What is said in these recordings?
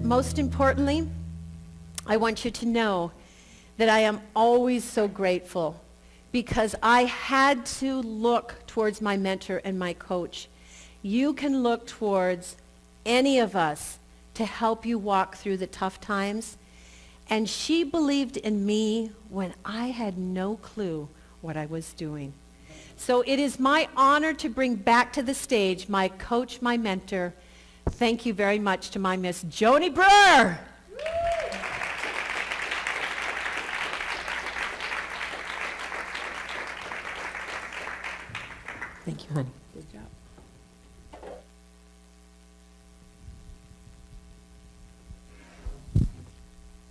most importantly, I want you to know that I am always so grateful because I had to look towards my mentor and my coach. You can look towards any of us to help you walk through the tough times. And she believed in me when I had no clue what I was doing. So it is my honor to bring back to the stage my coach, my mentor. Thank you very much to my Miss Joni Brewer. Thank you, honey. Good job.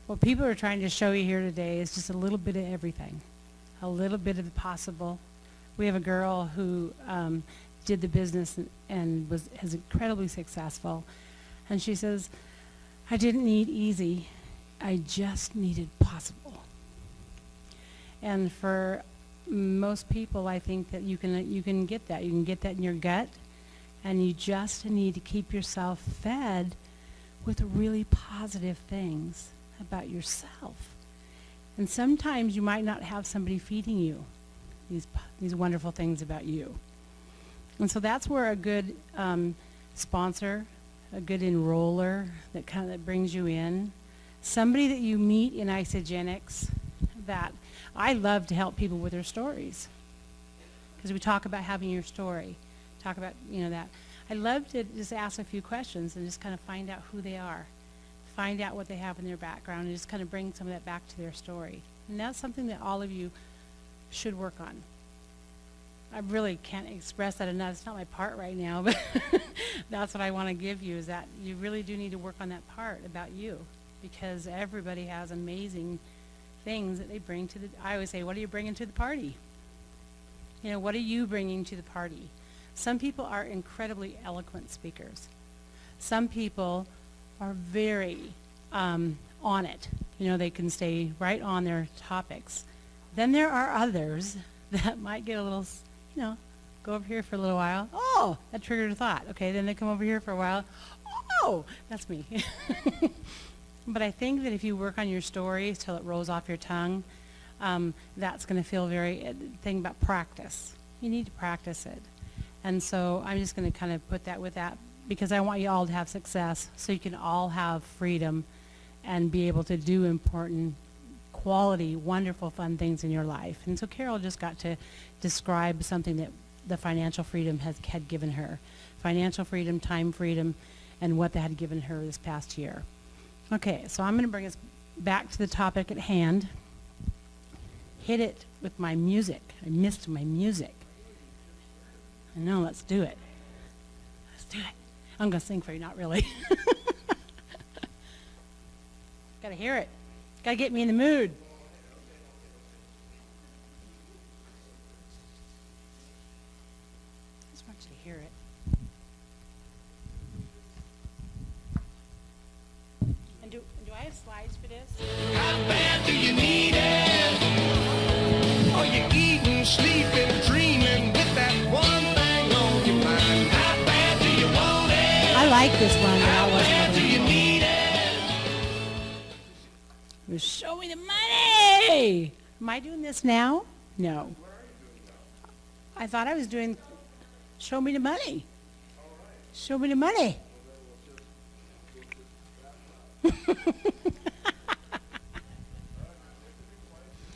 What people are trying to show you here today is just a little bit of everything, a little bit of the possible. We have a girl who did the business and is incredibly successful, and she says, I didn't need easy, I just needed possible. And for most people, I think that you can get that. You can get that in your gut, and you just need to keep yourself fed with really positive things about yourself. And sometimes you might not have somebody feeding you these wonderful things about you. And so that's where a good sponsor, a good enroller that brings you in, somebody that you meet in Isogenics. That I love to help people with their stories, because we talk about having your story, talk about that. I love to just ask a few questions and just kind of find out who they are, find out what they have in their background, and just kind of bring some of that back to their story. And that's something that all of you should work on. I really can't express that enough. It's not my part right now, but that's what I want to give you, is that you really do need to work on that part about you, because everybody has amazing things that they bring to I always say, what are you bringing to the party? What are you bringing to the party? Some people are incredibly eloquent speakers. Some people are very on it. They can stay right on their topics. Then there are others that might get a little, go over here for a little while. Oh, that triggered a thought. Okay, then they come over here for a while. Oh, that's me. But I think that if you work on your story till it rolls off your tongue, that's going to feel thing about practice. You need to practice it. And so I'm just going to kind of put that with that, because I want you all to have success so you can all have freedom and be able to do important, quality, wonderful, fun things in your life. And so Carol just got to describe something that the financial freedom had given her. Financial freedom, time freedom, and what that had given her this past year. Okay, so I'm going to bring us back to the topic at hand. Hit it with my music. I missed my music. I know, let's do it. Let's do it. I'm going to sing for you, not really. Got to hear it. Got to get me in the mood. I just want you to hear it. And do I have slides for this? How bad do you need it? Are you eating, sleeping, dreaming with that one thing on your mind? How bad do you want it? I like this one. How bad do you need it? Show me the money. Am I doing this now? No. I thought I was doing show me the money. Show me the money.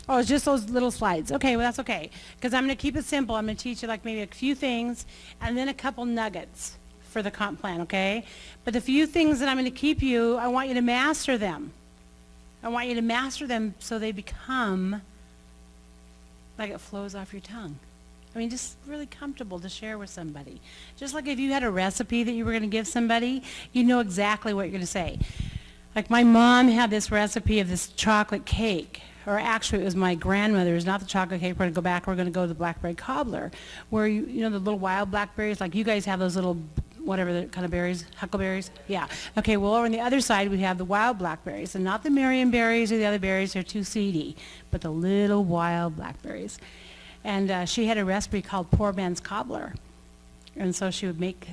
Oh, it's just those little slides. Okay, well, that's okay. Because I'm going to keep it simple. I'm going to teach you like maybe a few things and then a couple nuggets for the comp plan, okay? But the few things that I'm going to keep you, I want you to master them. I want you to master them so they become like it flows off your tongue. I mean, just really comfortable to share with somebody. Just like if you had a recipe that you were going to give somebody, you know exactly what you're going to say. Like my mom had this recipe of this chocolate cake, or actually it was my grandmother's, not the chocolate cake. We're going to go back, we're going to go to the blackberry cobbler, where you know the little wild blackberries, like you guys have those little, whatever the kind of berries, huckleberries? Yeah. Okay, well over on the other side we have the wild blackberries, and not the Marion berries or the other berries, they're too seedy, but the little wild blackberries. And she had a recipe called Poor Man's Cobbler. And so she would make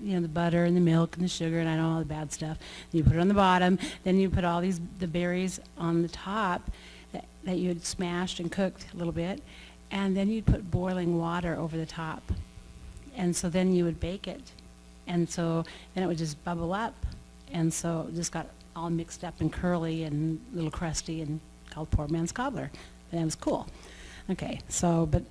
the butter and the milk and the sugar and I know all the bad stuff. And you put it on the bottom. Then you put all the berries on the top that you had smashed and cooked a little bit. And then you'd put boiling water over the top. And so then you would bake it. And so then it would just bubble up. And so it just got all mixed up and curly and a little crusty and called poor man's cobbler. And it was cool. Okay, so, but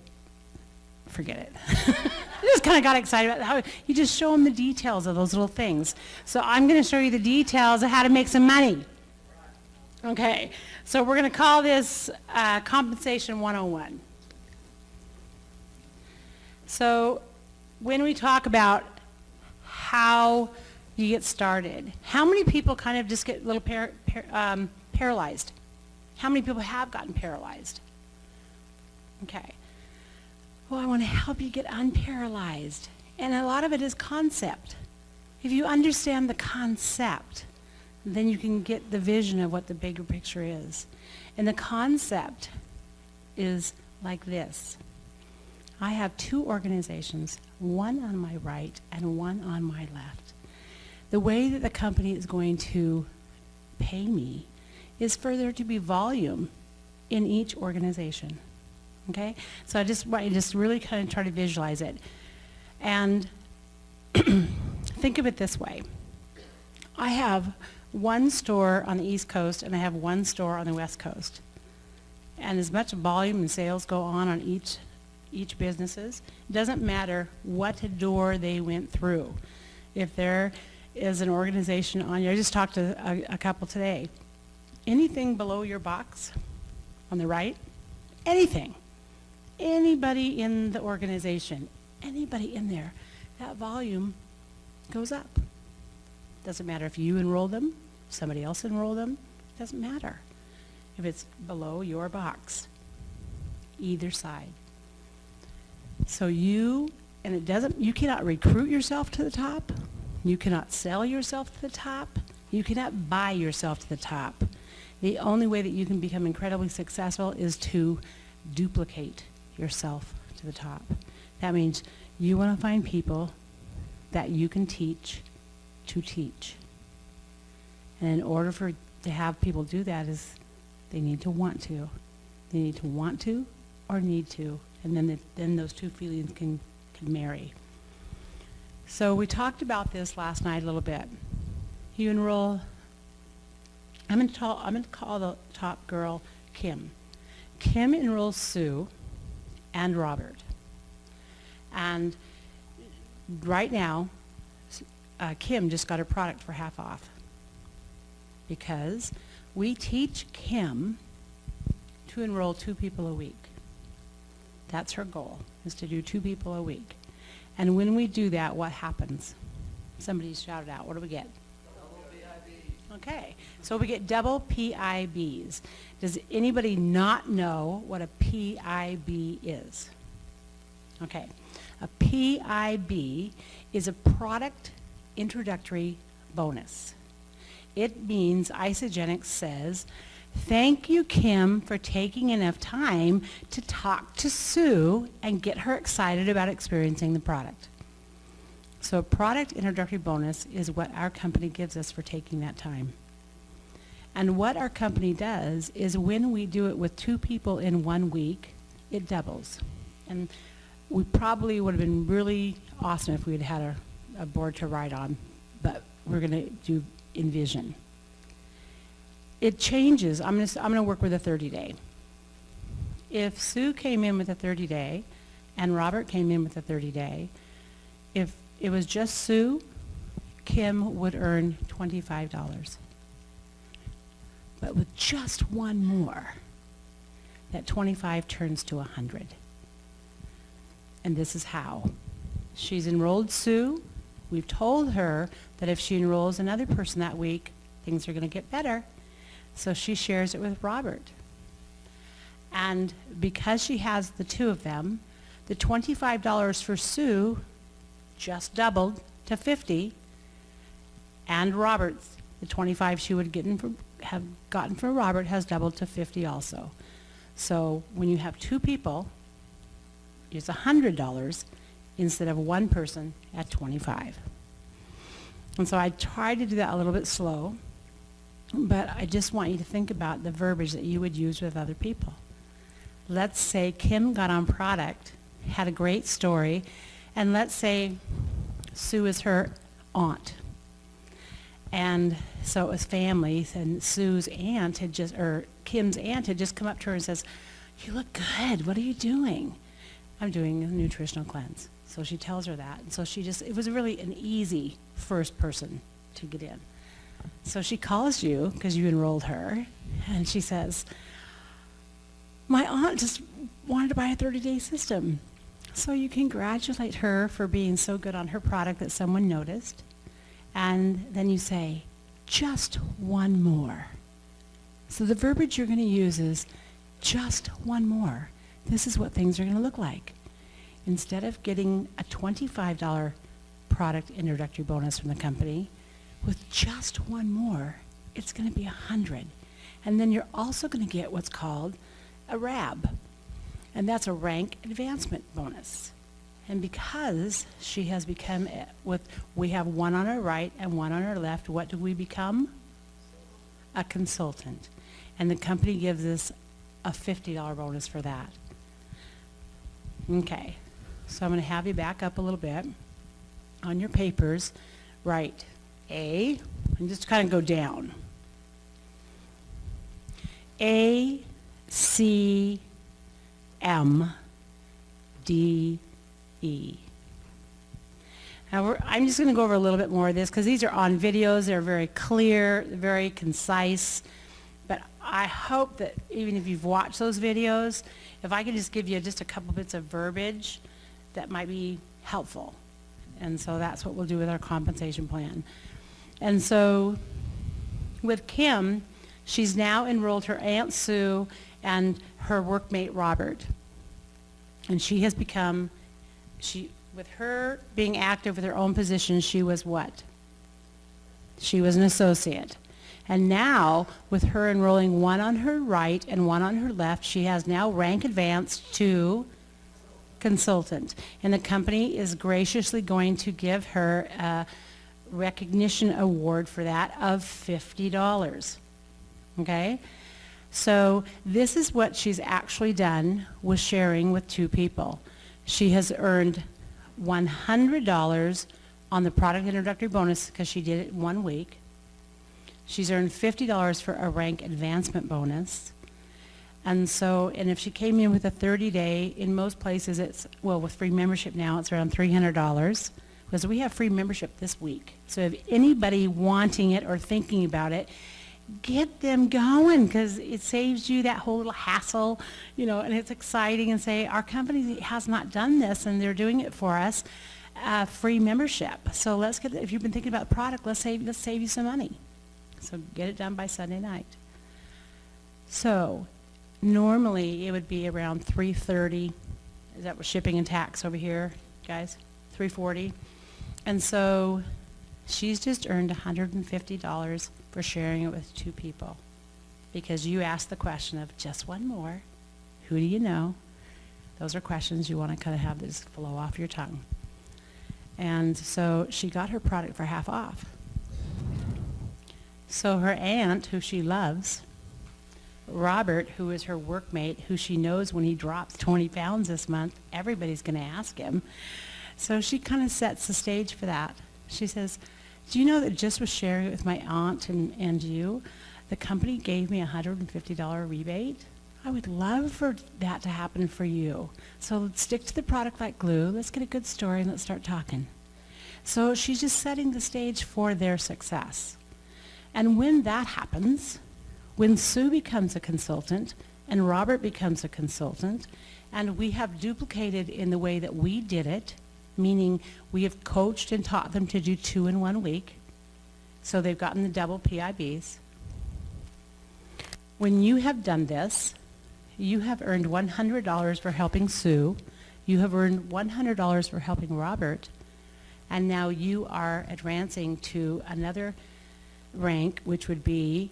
forget it. I just kind of got excited about how you just show them the details of those little things. So I'm going to show you the details of how to make some money. Okay, so we're going to call this Compensation 101. So when we talk about how you get started, how many people kind of just get a little paralyzed? How many people have gotten paralyzed? Okay. Well, I want to help you get unparalyzed. And a lot of it is concept. If you understand the concept, then you can get the vision of what the bigger picture is. And the concept is like this. I have two organizations, one on my right and one on my left. The way that the company is going to pay me is for there to be volume in each organization. Okay? So I just want you to just really kind of try to visualize it. And think of it this way. I have one store on the East Coast and I have one store on the West Coast. And as much volume and sales go on each businesses, it doesn't matter what door they went through. If there is an organization on you, I just talked to a couple today, anything below your box on the right, anything, anybody in the organization, anybody in there, that volume goes up. Doesn't matter if you enroll them, somebody else enroll them, doesn't matter. If it's below your box, either side. So you cannot recruit yourself to the top. You cannot sell yourself to the top. You cannot buy yourself to the top. The only way that you can become incredibly successful is to duplicate yourself to the top. That means you want to find people that you can teach to teach. And in order to have people do that is they need to want to. They need to want to or need to. And then those two feelings can marry. So we talked about this last night a little bit. You enroll, I'm going to call the top girl Kim. Kim enrolls Sue and Robert. And right now, Kim just got her product for half off. Because we teach Kim to enroll 2 people a week. That's her goal, is to do 2 people a week. And when we do that, what happens? Somebody shouted out. What do we get? Double PIB. Okay, so we get double PIBs. Does anybody not know what a PIB is? Okay, a PIB is a product introductory bonus. It means Isogenics says, thank you, Kim, for taking enough time to talk to Sue and get her excited about experiencing the product. So a product introductory bonus is what our company gives us for taking that time. And what our company does is when we do it with 2 people in 1 week, it doubles. And we probably would have been really awesome if we had had a board to write on, but we're going to do Envision. It changes. I'm going to work with a 30-day. If Sue came in with a 30-day and Robert came in with a 30-day, if it was just Sue, Kim would earn $25. But with just one more, that 25 turns to 100. And this is how. She's enrolled Sue. We've told her that if she enrolls another person that week, things are going to get better. So she shares it with Robert. And because she has the 2 of them, the $25 for Sue just doubled to $50, and Robert's, the 25 she would have gotten from Robert has doubled to $50 also. So when you have 2 people, it's $100 instead of one person at $25. And so I tried to do that a little bit slow, but I just want you to think about the verbiage that you would use with other people. Let's say Kim got on product, had a great story, and let's say Sue is her aunt. And so it was family, and Sue's aunt had just, or Kim's aunt had just come up to her and says, "You look good, what are you doing?" "I'm doing a nutritional cleanse." So she tells her that. And so it was really an easy first person to get in. So she calls you, because you enrolled her, and she says, "My aunt just wanted to buy a 30-day system." So you congratulate her for being so good on her product that someone noticed. And then you say, "Just one more." So the verbiage you're going to use is, "Just one more. This is what things are going to look like." Instead of getting a $25 product introductory bonus from the company, with just one more, it's going to be $100. And then you're also going to get what's called a RAB, and that's a rank advancement bonus. And because she has become, we have one on our right and one on our left, what do we become? A consultant. And the company gives us a $50 bonus for that. Okay, so I'm going to have you back up a little bit. On your papers, write A, and just kind of go down. A, C, M, D, E. Now I'm just going to go over a little bit more of this because these are on videos. They're very clear, very concise. But I hope that even if you've watched those videos, if I could just give you just a couple bits of verbiage that might be helpful. And so that's what we'll do with our compensation plan. And so with Kim, she's now enrolled her Aunt Sue and her workmate Robert. And she has become, with her being active with her own position, she was what? She was an associate. And now, with her enrolling one on her right and one on her left, she has now rank advanced to consultant. And the company is graciously going to give her a recognition award for that of $50. Okay? So this is what she's actually done with sharing with two people. She has earned $100 on the product introductory bonus because she did it in 1 week. She's earned $50 for a rank advancement bonus. And so, and if she came in with a 30-day, in most places it's, well, with free membership now, it's around $300. Because we have free membership this week. So if anybody wanting it or thinking about it, get them going because it saves you that whole little hassle, and it's exciting and say, our company has not done this and they're doing it for us, free membership. So let's get, if you've been thinking about the product, let's save you some money. So get it done by Sunday night. So normally it would be around $330. Is that with shipping and tax over here, guys? $340. And so she's just earned $150 for sharing it with two people because you asked the question of just one more. Who do you know? Those are questions you want to kind of have this flow off your tongue. And so she got her product for half off. So her aunt, who she loves, Robert, who is her workmate, who she knows when he drops 20 pounds this month, everybody's going to ask him. So she kind of sets the stage for that. She says, do you know that just with sharing it with my aunt and you, the company gave me a $150 rebate? I would love for that to happen for you. So let's stick to the product like glue. Let's get a good story and let's start talking. So she's just setting the stage for their success. And when that happens, when Sue becomes a consultant and Robert becomes a consultant, and we have duplicated in the way that we did it, meaning we have coached and taught them to do 2 in 1 week, so they've gotten the double PIBs. When you have done this, you have earned $100 for helping Sue, you have earned $100 for helping Robert, and now you are advancing to another rank, which would be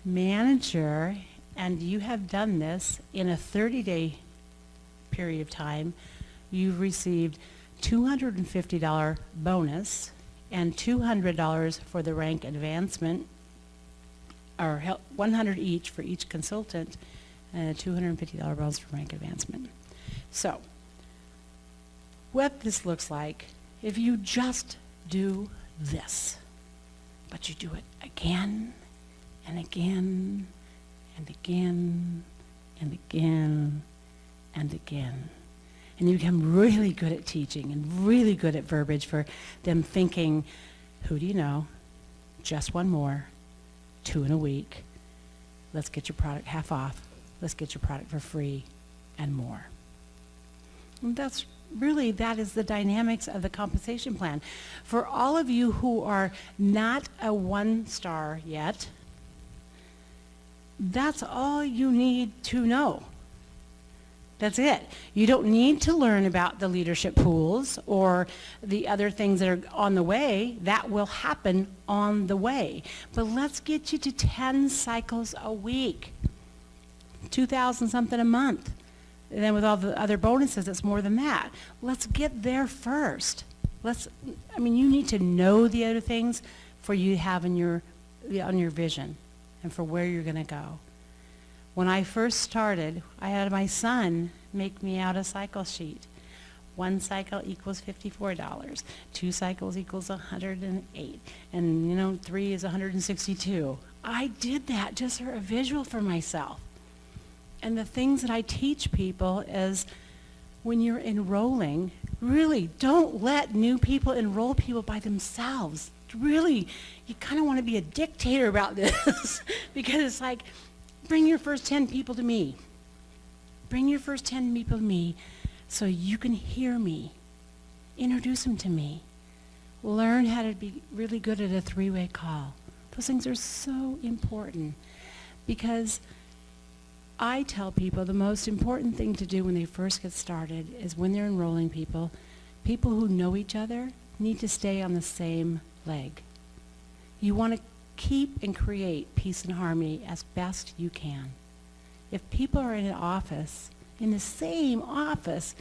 manager, and you have done this in a 30-day period of time. You've received $250 bonus and $200 for the rank advancement, or $100 each for each consultant, and a $250 bonus for rank advancement. So, what this looks like, if you just do this, but you do it again and again and again and again and again. And you become really good at teaching and really good at verbiage for them thinking, who do you know? Just one more, 2 in a week. Let's get your product half off. Let's get your product for free and more. And that is the dynamics of the compensation plan. For all of you who are not a 1-star yet, that's all you need to know. That's it. You don't need to learn about the leadership pools or the other things that are on the way. That will happen on the way. But let's get you to 10 cycles a week, 2,000 something a month. And then with all the other bonuses, it's more than that. Let's get there first. You need to know the other things for you to have on your vision and for where you're going to go. When I first started, I had my son make me out a cycle sheet. 1 cycle equals $54. 2 cycles equals 108. And 3 is 162. I did that just for a visual for myself. And the things that I teach people is when you're enrolling, really don't let new people enroll people by themselves. Really, you kind of want to be a dictator about this because it's like, bring your first 10 people to me. Bring your first 10 people to me so you can hear me. Introduce them to me. Learn how to be really good at a 3-way call. Those things are so important because I tell people the most important thing to do when they first get started is when they're enrolling people who know each other need to stay on the same leg. You want to keep and create peace and harmony as best you can. If people are in an office, in the same office,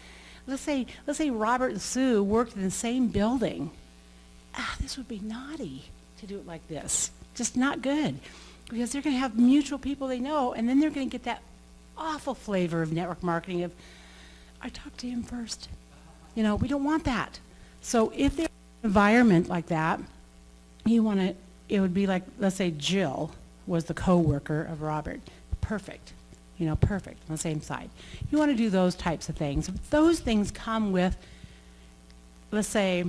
let's say Robert and Sue worked in the same building, this would be naughty to do it like this. Just not good. Because they're going to have mutual people they know, and then they're going to get that awful flavor of network marketing of, I talked to him first. We don't want that. So if there's an environment like that, it would be like, let's say Jill was the co-worker of Robert. Perfect. Perfect on the same side. You want to do those types of things. Those things come with, let's say,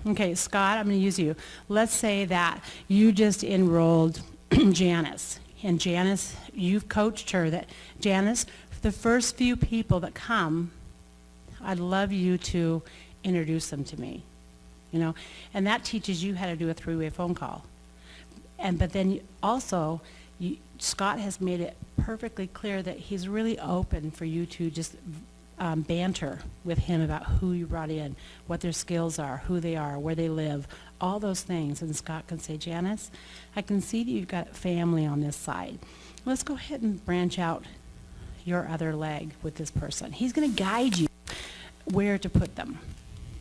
okay, Scott, I'm going to use you. Let's say that you just enrolled Janice. And Janice, you've coached her that, Janice, for the first few people that come, I'd love you to introduce them to me. And that teaches you how to do a 3-way phone call. But then also, Scott has made it perfectly clear that he's really open for you to just banter with him about who you brought in, what their skills are, who they are, where they live, all those things. And Scott can say, Janice, I can see that you've got family on this side. Let's go ahead and branch out your other leg with this person. He's going to guide you where to put them.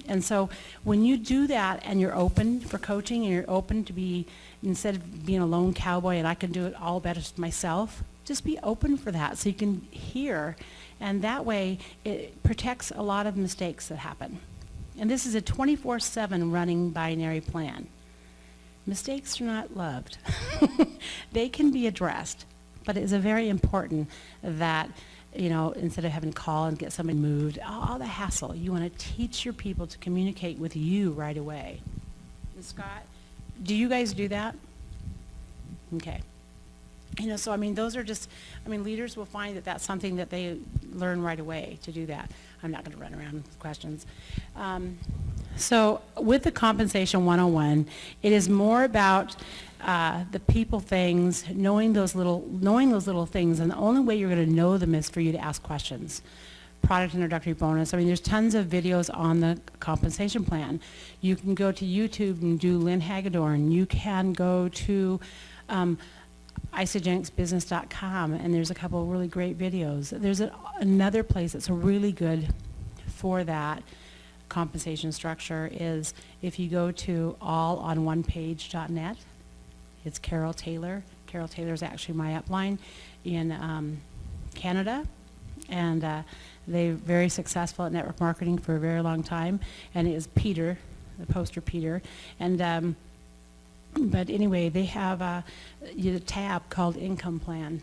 And so when you do that and you're open for coaching and you're open to be, instead of being a lone cowboy and I can do it all better myself, just be open for that so you can hear. And that way it protects a lot of mistakes that happen. And this is a 24/7 running binary plan. Mistakes are not loved. They can be addressed, but it is very important that instead of having to call and get somebody moved, all the hassle, you want to teach your people to communicate with you right away. And Scott, do you guys do that? Okay. So those are just, leaders will find that that's something that they learn right away to do that. I'm not going to run around with questions. So with the Compensation 101, it is more about the people things, knowing those little things, and the only way you're going to know them is for you to ask questions. Product introductory bonus. There's tons of videos on the compensation plan. You can go to YouTube and do Lynn Hagedorn. You can go to isogenicsbusiness.com, and there's a couple of really great videos. There's another place that's really good for that. compensation structure is if you go to allononepage.net, it's Carol Taylor. Carol Taylor is actually my upline in Canada, and they're very successful at network marketing for a very long time, and it is Peter, the poster Peter, and but anyway, they have a tab called Income Plan,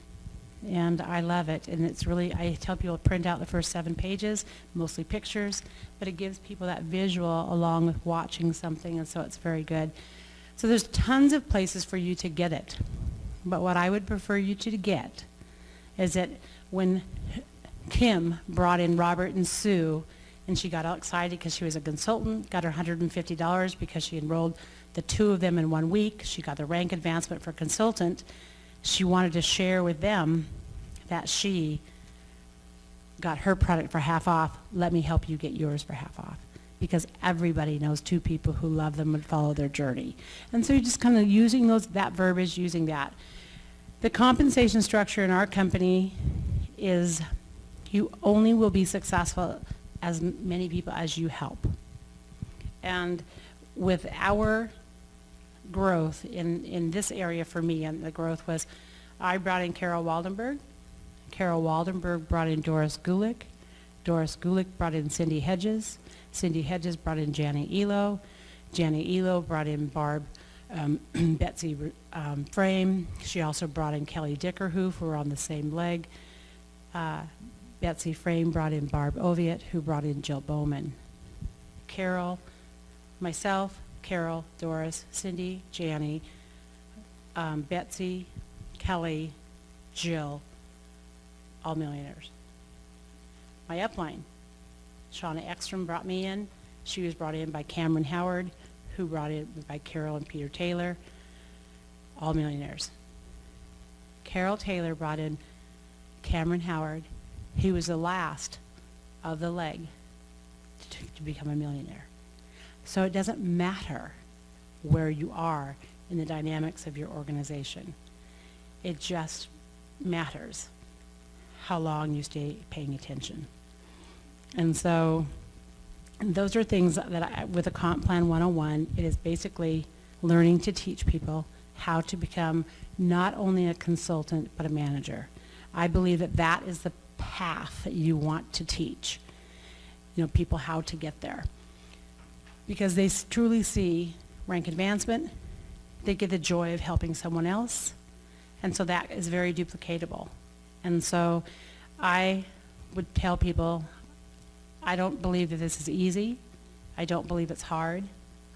and I love it. And it's really, I tell people to print out the first 7 pages, mostly pictures, but it gives people that visual along with watching something, and so it's very good. So there's tons of places for you to get it. But what I would prefer you to get is that when Kim brought in Robert and Sue, and she got all excited because she was a consultant, got her $150 because she enrolled the 2 of them in 1 week. She got the rank advancement for consultant. She wanted to share with them that she got her product for half off. Let me help you get yours for half off. Because everybody knows 2 people who love them and follow their journey. And so you're just kind of using that verbiage, using that. The compensation structure in our company is you only will be successful as many people as you help. And with our growth in this area for me, and the growth was, I brought in Carol Waldenberg. Carol Waldenberg brought in Doris Gulick. Doris Gulick brought in Cindy Hedges. Cindy Hedges brought in Jani Elo. Jani Elo brought in Betsy Frame. She also brought in Kelly Dickerhoof, who were on the same leg. Betsy Frame brought in Barb Oviatt, who brought in Jill Bowman. Carol, myself, Carol, Doris, Cindy, Jani, Betsy, Kelly, Jill, all millionaires. My upline, Shauna Ekstrom brought me in. She was brought in by Cameron Howard, who brought in by Carol and Peter Taylor, all millionaires. Carol Taylor brought in Cameron Howard. He was the last of the leg to become a millionaire. So it doesn't matter where you are in the dynamics of your organization. It just matters how long you stay paying attention. And so those are things that with a Comp Plan 101, it is basically learning to teach people how to become not only a consultant, but a manager. I believe that that is the path that you want to teach, people how to get there. Because they truly see rank advancement, they get the joy of helping someone else, and so that is very duplicatable. And so I would tell people, I don't believe that this is easy. I don't believe it's hard.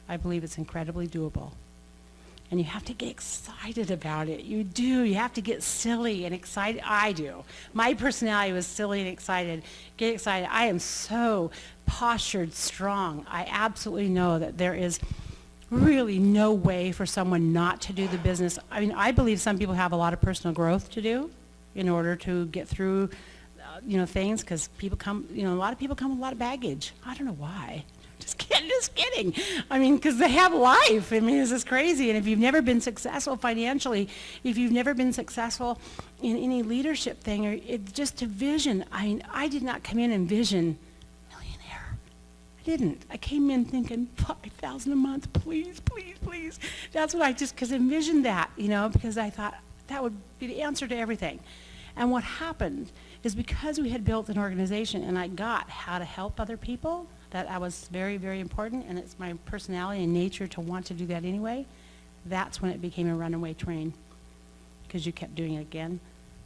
I believe it's incredibly doable. And you have to get excited about it. You do. You have to get silly and excited. I do. My personality was silly and excited. Get excited. I am so postured strong. I absolutely know that there is really no way for someone not to do the business. I mean, I believe some people have a lot of personal growth to do in order to get through, things, because people come, a lot of people come with a lot of baggage. I don't know why. Just kidding. I mean, because they have life. I mean, this is crazy. And if you've never been successful financially, if you've never been successful in any leadership thing, or it's just a vision. I mean, I did not come in and vision millionaire. I didn't. I came in thinking $5,000 a month, please. That's what I because envisioned that, because I thought that would be the answer to everything. And what happened is because we had built an organization and I got how to help other people, that was very, very important, and it's my personality and nature to want to do that anyway. That's when it became a runaway train, because you kept doing it again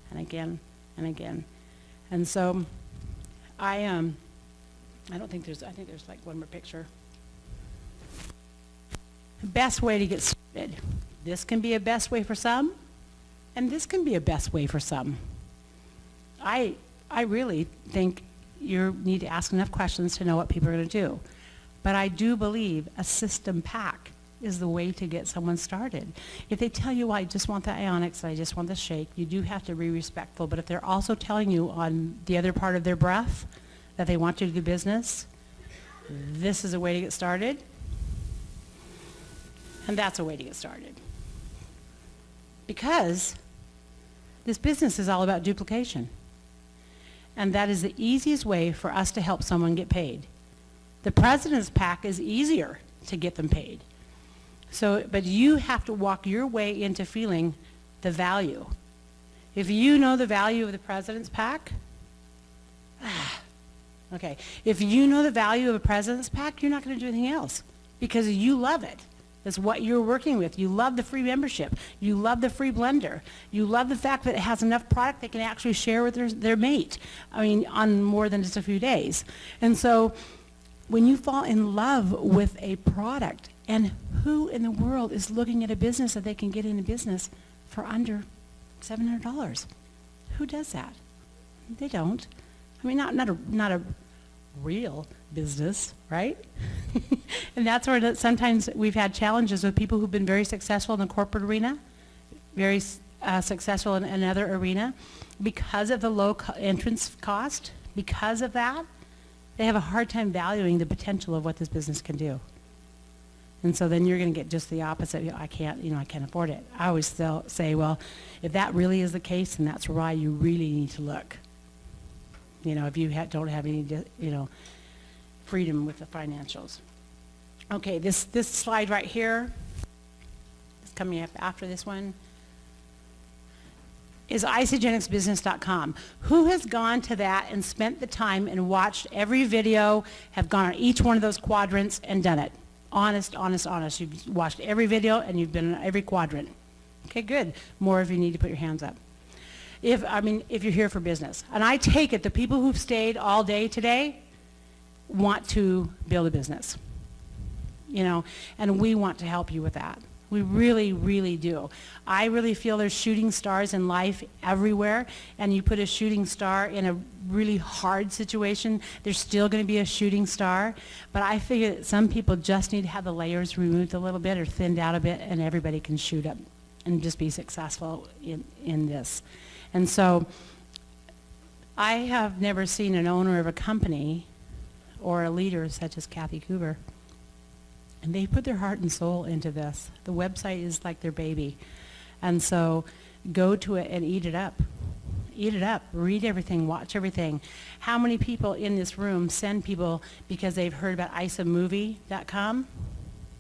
and again and again. And so I think there's like one more picture. Best way to get started. This can be a best way for some, and this can be a best way for some. I really think you need to ask enough questions to know what people are going to do. But I do believe a system pack is the way to get someone started. If they tell you, I just want the ionics, I just want the shake, you do have to be respectful. But if they're also telling you on the other part of their breath that they want you to do business, this is a way to get started. And that's a way to get started. Because this business is all about duplication. And that is the easiest way for us to help someone get paid, The president's pack is easier to get them paid. So, but you have to walk your way into feeling the value. If you know the value of the president's pack, okay, if you know the value of a president's pack, you're not going to do anything else because you love it. That's what you're working with. You love the free membership. You love the free blender. You love the fact that it has enough product they can actually share with their mate. I mean, on more than just a few days. And so when you fall in love with a product, and who in the world is looking at a business that they can get into business for under $700? Who does that? They don't. I mean, not a real business, right? And that's where sometimes we've had challenges with people who've been very successful in the corporate arena, very successful in another arena. Because of the low entrance cost, because of that, they have a hard time valuing the potential of what this business can do. And so then you're going to get just the opposite. I can't afford it. I always say, well, if that really is the case, then that's why you really need to look. If you don't have any, freedom with the financials. Okay, this slide right here is coming up after this one. Is isogenicsbusiness.com. Who has gone to that and spent the time and watched every video, have gone on each one of those quadrants and done it? Honest. You've watched every video and you've been in every quadrant. Okay, good. More if you need to put your hands up. If you're here for business. And I take it the people who've stayed all day today want to build a business. And we want to help you with that. We really, really do. I really feel there's shooting stars in life everywhere, and you put a shooting star in a really hard situation, there's still going to be a shooting star. But I figure that some people just need to have the layers removed a little bit or thinned out a bit, and everybody can shoot up and just be successful in this. And so I have never seen an owner of a company or a leader such as Kathy Cooper, and they put their heart and soul into this. The website is like their baby. And so go to it and eat it up. Eat it up. Read everything. Watch everything. How many people in this room send people because they've heard about isamovie.com?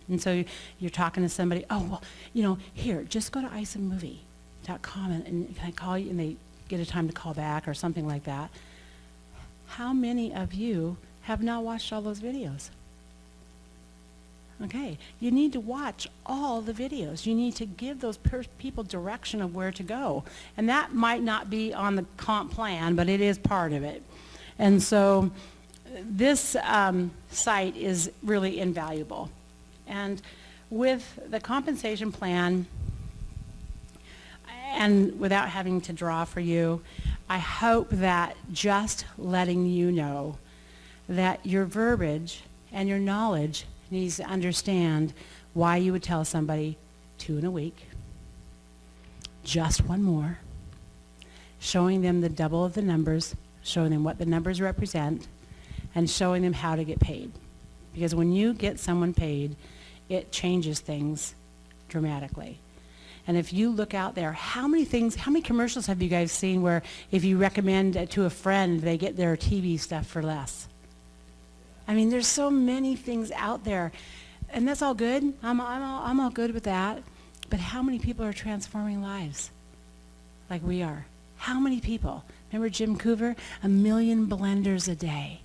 And so you're talking to somebody, oh, well, here, just go to isamovie.com and can I call you? And they get a time to call back or something like that. How many of you have not watched all those videos? Okay, you need to watch all the videos. You need to give those people direction of where to go. And that might not be on the comp plan, but it is part of it. And so this site is really invaluable. And with the compensation plan, and without having to draw for you, I hope that just letting you know that your verbiage and your knowledge needs to understand why you would tell somebody 2 in a week, just one more, showing them the double of the numbers, showing them what the numbers represent, and showing them how to get paid. Because when you get someone paid, it changes things dramatically. And if you look out there, how many commercials have you guys seen where if you recommend it to a friend, they get their TV stuff for less? I mean, there's so many things out there, and that's all good. I'm all good with that. But how many people are transforming lives like we are? How many people? Remember Jim Coover? 1 million blenders a day.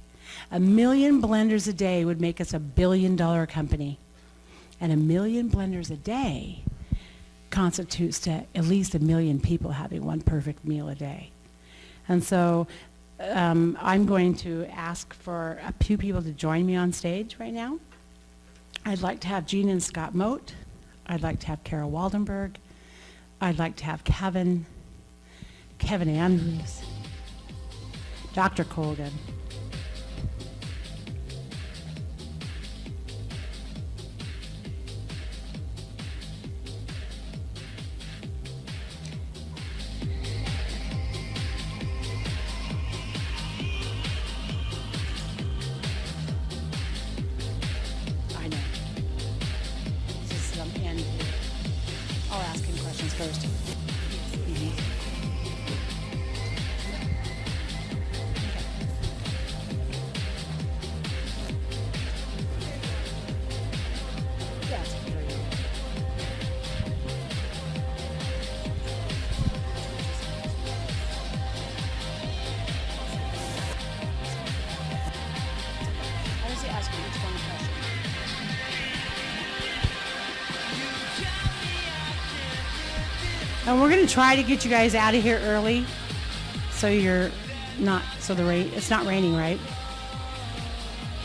1 million blenders a day would make us $1 billion company. And 1 million blenders a day constitutes to at least 1 million people having one perfect meal a day. And so I'm going to ask for a few people to join me on stage right now. I'd like to have Gene and Scott Moat. I'd like to have Carol Waldenberg. I'd like to have Kevin Andrews, Dr. Colgan. I know. This is the end. I'll ask him questions first. Mhm. And we're going to try to get you guys out of here early, so you're not, so the rain, it's not raining, right?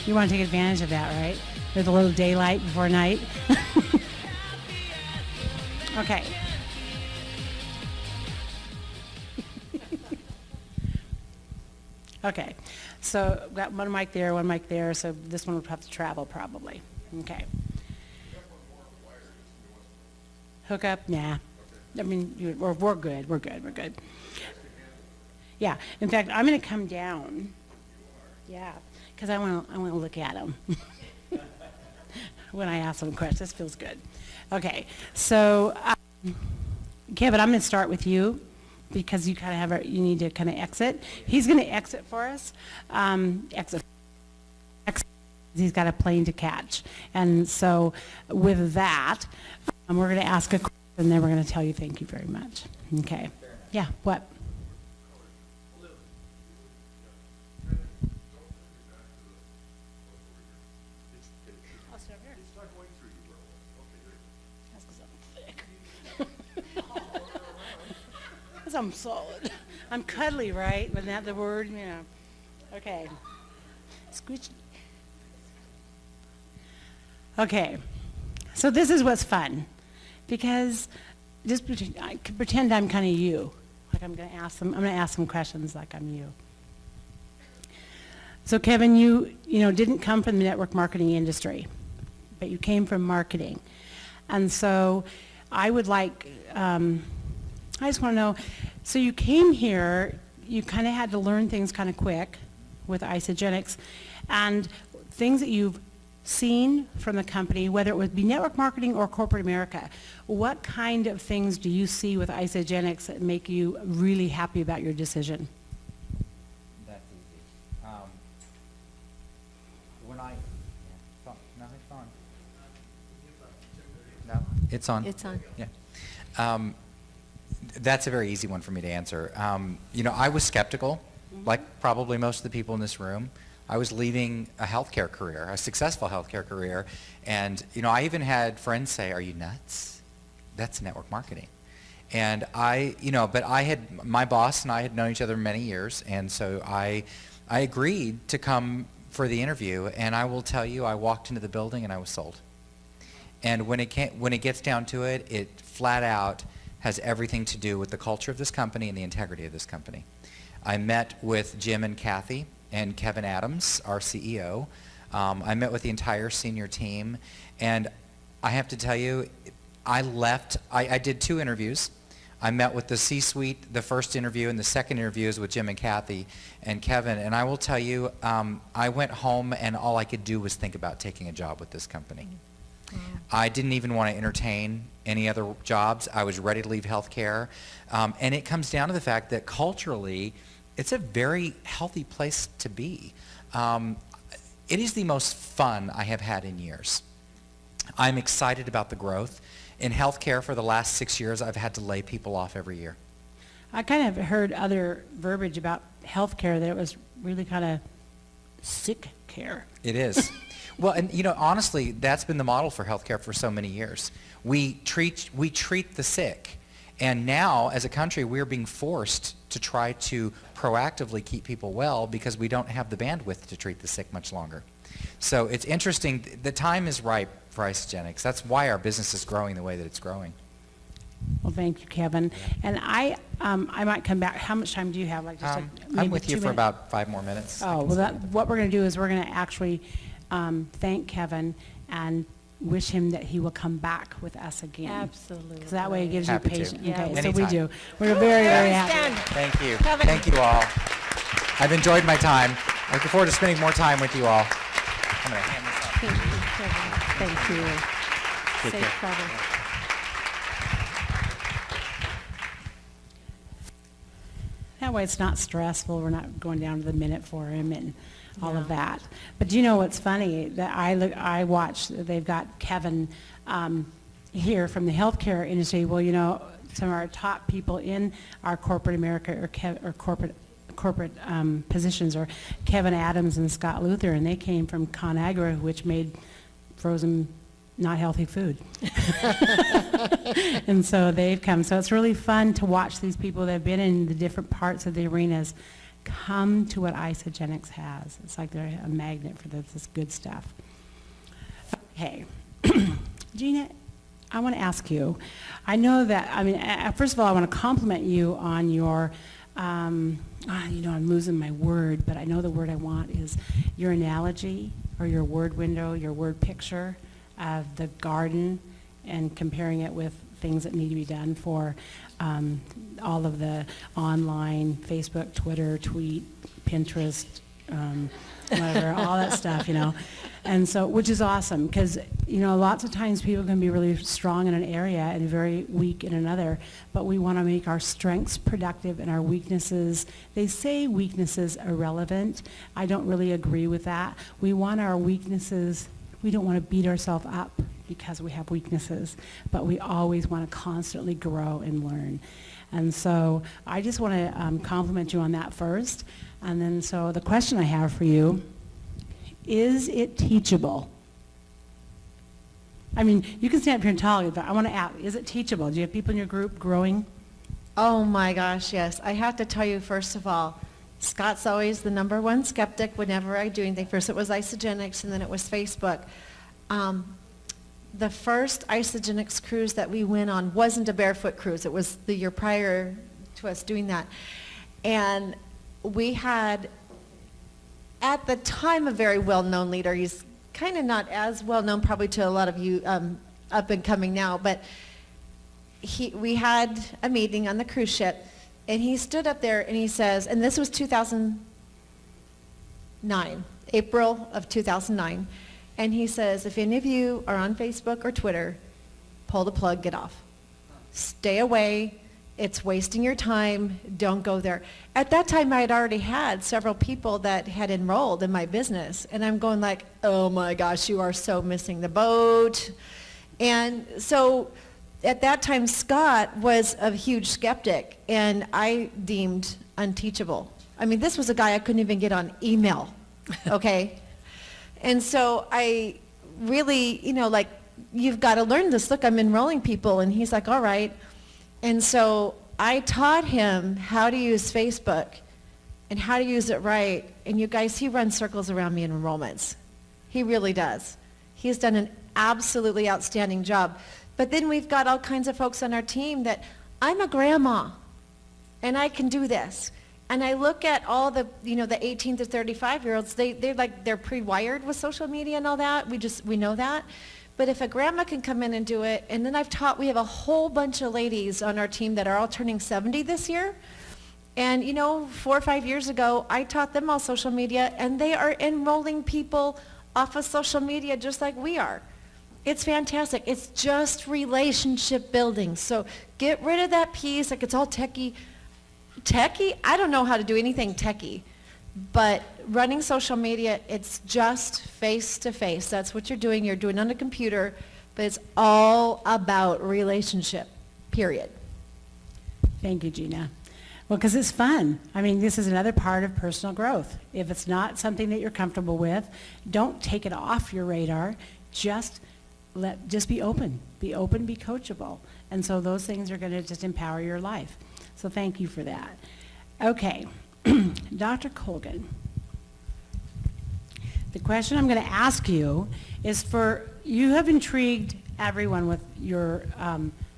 You want to take advantage of that, right? With a little daylight before night. Okay. Okay, so got one mic there, so this one will have to travel probably. Okay. Hook up? Nah. I mean, we're good. Yeah, in fact, I'm going to come down. Yeah, because I want to look at them when I ask them questions. This feels good. Okay, so Kevin, I'm going to start with you, because you kind of have you need to kind of exit. He's going to exit for us. Exit. He's got a plane to catch. And so with that, we're going to ask a question, and then we're going to tell you thank you very much. Okay. Yeah, what? I'm solid. I'm cuddly, right? Wasn't that the word? Yeah. Okay. Squishy. Okay. So this is what's fun, because just I could pretend I'm kind of you. Like I'm going to ask them questions like I'm you. So Kevin, you didn't come from the network marketing industry, but you came from marketing, and so I would like. I just want to know, so you came here, you kind of had to learn things kind of quick with Isogenics, and things that you've seen from the company, whether it would be network marketing or corporate America, what kind of things do you see with Isogenics that make you really happy about your decision? That's easy. When I, no, it's on. No, it's on. It's on. Yeah. That's a very easy one for me to answer. I was skeptical, like probably most of the people in this room. I was leaving a healthcare career, a successful healthcare career, and I even had friends say, "Are you nuts? That's network marketing." And but my boss and I had known each other many years, and so I agreed to come for the interview, and I will tell you, I walked into the building and I was sold. And when it gets down to it, it flat out has everything to do with the culture of this company and the integrity of this company. I met with Jim and Kathy and Kevin Adams, our CEO. I met with the entire senior team, and I have to tell you, I did 2 interviews. I met with the C-suite, the first interview, and the second interview is with Jim and Kathy and Kevin, and I will tell you, I went home and all I could do was think about taking a job with this company. I didn't even want to entertain any other jobs. I was ready to leave healthcare. And it comes down to the fact that culturally, it's a very healthy place to be. It is the most fun I have had in years. I'm excited about the growth. In healthcare for the last 6 years, I've had to lay people off every year. I kind of heard other verbiage about healthcare, that it was really kind of sick care. It is. Well, and honestly, that's been the model for healthcare for so many years. We treat the sick, and now as a country, we're being forced to try to proactively keep people well because we don't have the bandwidth to treat the sick much longer. So it's interesting. The time is ripe for Isogenics. That's why our business is growing the way that it's growing. Well, thank you, Kevin. And I might come back. How much time do you have? Like just maybe I'm with you 2 for minutes? about 5 more minutes. Oh, well, what we're going to do is we're going to actually thank Kevin and wish him that he will come back with us again. Absolutely. Because that way it gives Happy you to. patience. Yeah, Okay, so anytime. we do. We're very, very happy. Stand. Thank you. Kevin. Thank you all. I've enjoyed my time. Looking forward to spending more time with you all. I'm going to hand this up. Thank you, Kevin. Thank you. Take Safe care. travel. That way it's not stressful. We're not going down to the minute for him and all of that. But do you know what's funny? That I watched, they've got Kevin here from the healthcare industry. Well, some of our top people in our corporate America or corporate positions are Kevin Adams and Scott Luther, and they came from ConAgra, which made frozen not healthy food. And so they've come. So it's really fun to watch these people that have been in the different parts of the arenas come to what Isogenics has. It's like they're a magnet for this good stuff. Okay. Gina, I want to ask you, I know that, I mean, first of all, I want to compliment you on your, I'm losing my word, but I know the word I want is your analogy or your word window, your word picture of the garden and comparing it with things that need to be done for all of the online, Facebook, Twitter, tweet, Pinterest, whatever, all that stuff, And so, which is awesome, because, lots of times people can be really strong in an area and very weak in another, but we want to make our strengths productive and our weaknesses, they say weaknesses irrelevant. I don't really agree with that. We want our weaknesses, we don't want to beat ourselves up because we have weaknesses, but we always want to constantly grow and learn. And so I just want to compliment you on that first. And then so the question I have for you, is it teachable? I mean, you can stand up here and tell me, but I want to ask, is it teachable? Do you have people in your group growing? Oh my gosh, yes. I have to tell you, first of all, Scott's always the number one skeptic whenever I do anything. First it was Isogenics, and then it was Facebook. The first Isogenics cruise that we went on wasn't a barefoot cruise. It was the year prior to us doing that. And we had, at the time, a very well-known leader. He's kind of not as well-known probably to a lot of you up and coming now, but we had a meeting on the cruise ship, and he stood up there and he says, and this was 2009, April of 2009, and he says, if any of you are on Facebook or Twitter, pull the plug, get off. Stay away. It's wasting your time. Don't go there. At that time, I had already had several people that had enrolled in my business, and I'm going like, oh my gosh, you are so missing the boat. And so at that time, Scott was a huge skeptic, and I deemed unteachable. I mean, this was a guy I couldn't even get on email, okay? And so I really, you've got to learn this. Look, I'm enrolling people. And he's like, all right. And so I taught him how to use Facebook and how to use it right. And you guys, he runs circles around me in enrollments. He really does. He's done an absolutely outstanding job. But then we've got all kinds of folks on our team that, I'm a grandma, and I can do this. And I look at all the, the 18 to 35-year-olds, they're pre-wired with social media and all that. We know that. But if a grandma can come in and do it, and then we have a whole bunch of ladies on our team that are all turning 70 this year. And 4 or 5 years ago, I taught them all social media, and they are enrolling people off of social media just like we are. It's fantastic. It's just relationship building. So get rid of that piece, like it's all techie. Techie? I don't know how to do anything techie. But running social media, it's just face-to-face. That's what you're doing. You're doing on a computer, but it's all about relationship, period. Thank you, Gina. Well, because it's fun. I mean, this is another part of personal growth. If it's not something that you're comfortable with, don't take it off your radar. Just be open. Be open, be coachable. And so those things are going to just empower your life. So thank you for that. Okay, Dr. Colgan, the question I'm going to ask you is you have intrigued everyone with your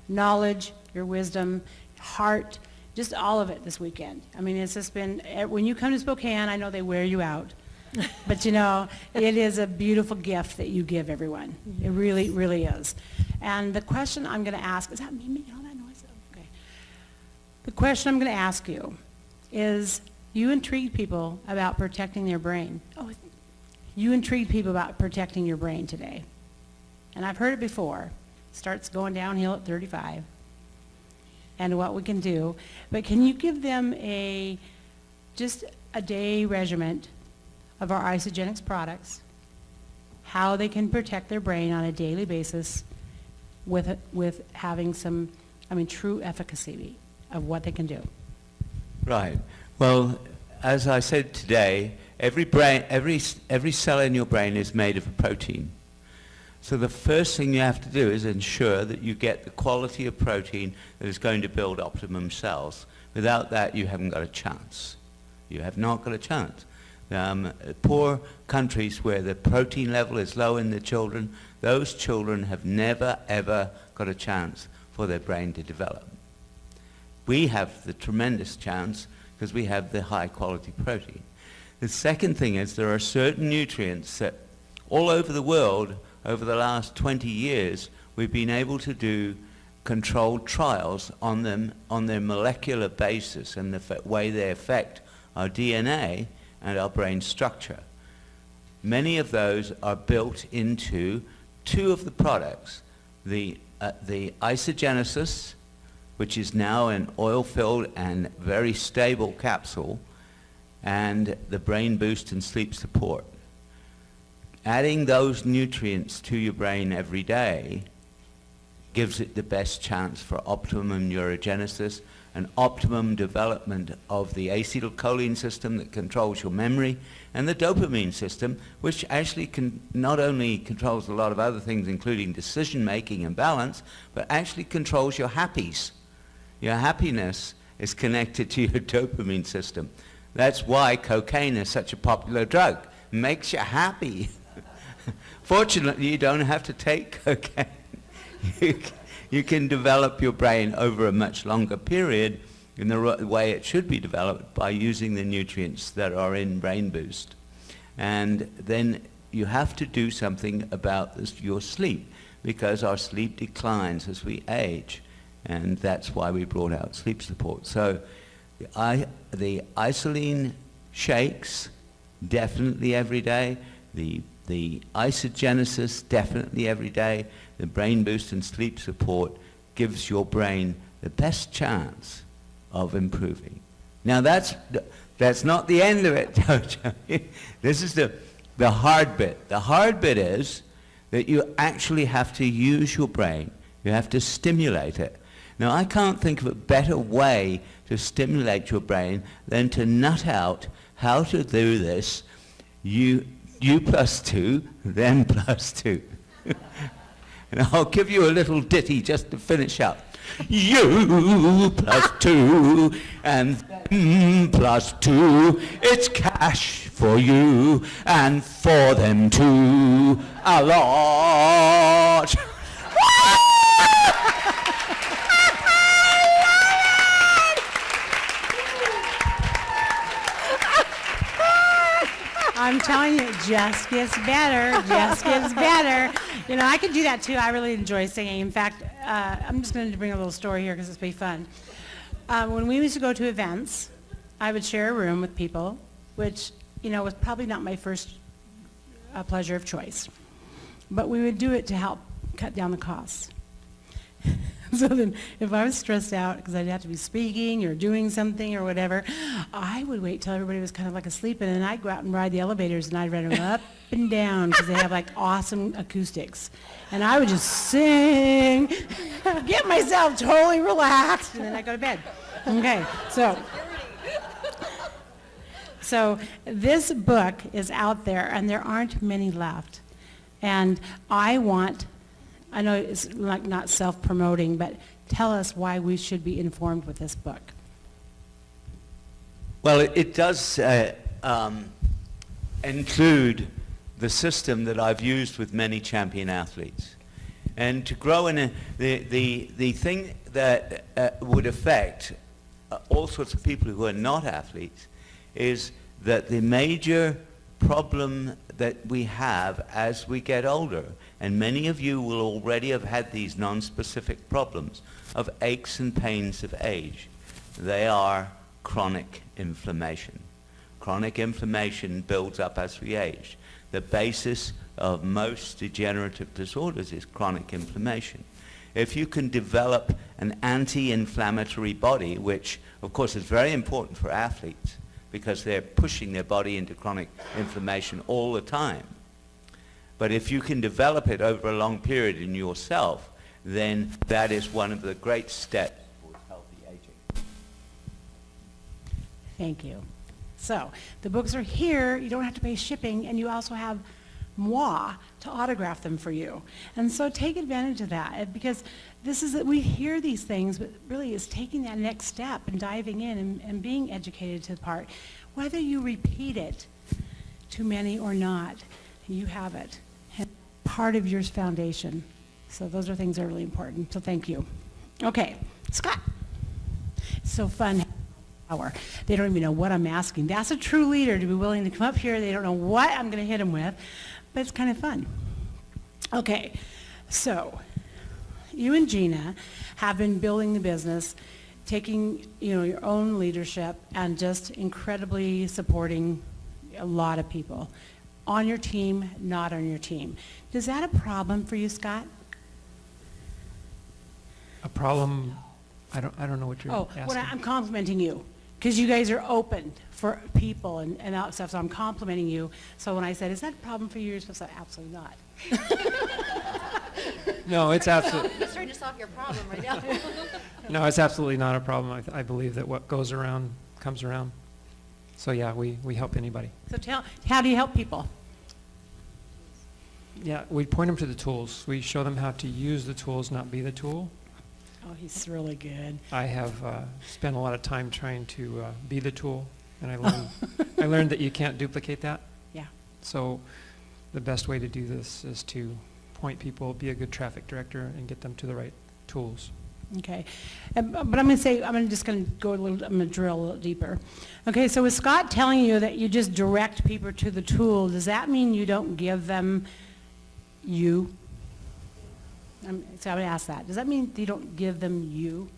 knowledge, your wisdom, heart, just all of it this weekend. I mean, it's just been, when you come to Spokane, I know they wear you out. But it is a beautiful gift that you give everyone. It really, really is. And the question I'm going to ask, is that me making all that noise? Okay. The question I'm going to ask you is, you intrigued people about protecting their brain. You intrigued people about protecting your brain today. And I've heard it before. It starts going downhill at 35. And what we can do. But can you give them just a day regiment of our Isogenics products, how they can protect their brain on a daily basis with having some, true efficacy of what they can do? Right. Well, as I said today, every cell in your brain is made of a protein. So the first thing you have to do is ensure that you get the quality of protein that is going to build optimum cells. Without that, you haven't got a chance. You have not got a chance. Poor countries where the protein level is low in the children, those children have never, ever got a chance for their brain to develop. We have the tremendous chance because we have the high quality protein. The second thing is there are certain nutrients that all over the world over the last 20 years we've been able to do controlled trials on them on their molecular basis and the way they affect our DNA and our brain structure. Many of those are built into two of the products, the isogenesis, which is now an oil-filled and very stable capsule, and the brain boost and sleep support. Adding those nutrients to your brain every day gives it the best chance for optimum neurogenesis and optimum development of the acetylcholine system that controls your memory and the dopamine system, which actually not only controls a lot of other things, including decision making and balance, but actually controls your happies. Your happiness is connected to your dopamine system. That's why cocaine is such a popular drug. It makes you happy. Fortunately, you don't have to take cocaine. You can develop your brain over a much longer period in the way it should be developed by using the nutrients that are in Brain Boost. And then you have to do something about your sleep because our sleep declines as we age. And that's why we brought out sleep support. So the isoline shakes, definitely every day. The isogenesis, definitely every day. The Brain Boost and sleep support gives your brain the best chance of improving. Now that's not the end of it. This is the hard bit. The hard bit is that you actually have to use your brain. You have to stimulate it. Now I can't think of a better way to stimulate your brain than to nut out how to do this. You plus 2, then plus 2. And I'll give you a little ditty just to finish up. You plus 2 and plus 2. It's cash for you and for them too. A lot. I'm telling you, it just gets better, just gets better. You know, I could do that too. I really enjoy singing. In fact, I'm just going to bring a little story here because it's pretty fun. When we used to go to events, I would share a room with people, which, you know, was probably not my first pleasure of choice. But we would do it to help cut down the costs. So then if I was stressed out because I'd have to be speaking or doing something or whatever, I would wait till everybody was kind of like asleep, and then I'd go out and ride the elevators, and I'd ride them up and down because they have like awesome acoustics. And I would just sing, get myself totally relaxed, and then I'd go to bed. Okay, so this book is out there, and there aren't many left. And I know it's like not self-promoting, but tell us why we should be informed with this book. Well, it does include the system that I've used with many champion athletes. And to grow in the thing that would affect all sorts of people who are not athletes is that the major problem that we have as we get older, and many of you will already have had these non-specific problems of aches and pains of age. They are chronic inflammation. Chronic inflammation builds up as we age. The basis of most degenerative disorders is chronic inflammation. If you can develop an anti-inflammatory body, which of course is very important for athletes because they're pushing their body into chronic inflammation all the time. But if you can develop it over a long period in yourself, then that is one of the great steps towards healthy aging. Thank you. So the books are here. You don't have to pay shipping, and you also have moi to autograph them for you. And so take advantage of that, because we hear these things, but really it's taking that next step and diving in and being educated to the part. Whether you repeat it to many or not, you have it. And part of your foundation. So those are things that are really important. So thank you. Okay, Scott. It's so fun. They don't even know what I'm asking. That's a true leader, to be willing to come up here. They don't know what I'm going to hit them with, but it's kind of fun. Okay, so you and Gina have been building the business, taking your own leadership, and just incredibly supporting a lot of people on your team, not on your team. Is that a problem for you, Scott? A problem? I don't know what you're asking. Well, I'm complimenting you, because you guys are open for people and that stuff, so I'm complimenting you. So when I said, is that a problem for you, you're supposed to say, absolutely not. No, it's absolutely. He's trying to solve your problem right now. No, it's absolutely not a problem. I believe that what goes around comes around. So yeah, we help anybody. So how do you help people? Yeah, we point them to the tools. We show them how to use the tools, not be the tool. Oh, he's really good. I have spent a lot of time trying to be the tool, and I learned that you can't duplicate that. Yeah. So the best way to do this is to point people, be a good traffic director, and get them to the right tools. Okay. But I'm going to say, I'm just going to go I'm going to drill a little deeper. Okay, so with Scott telling you that you just direct people to the tool, does that mean you don't give them you? So I'm going to ask that. Does that mean you don't give them you?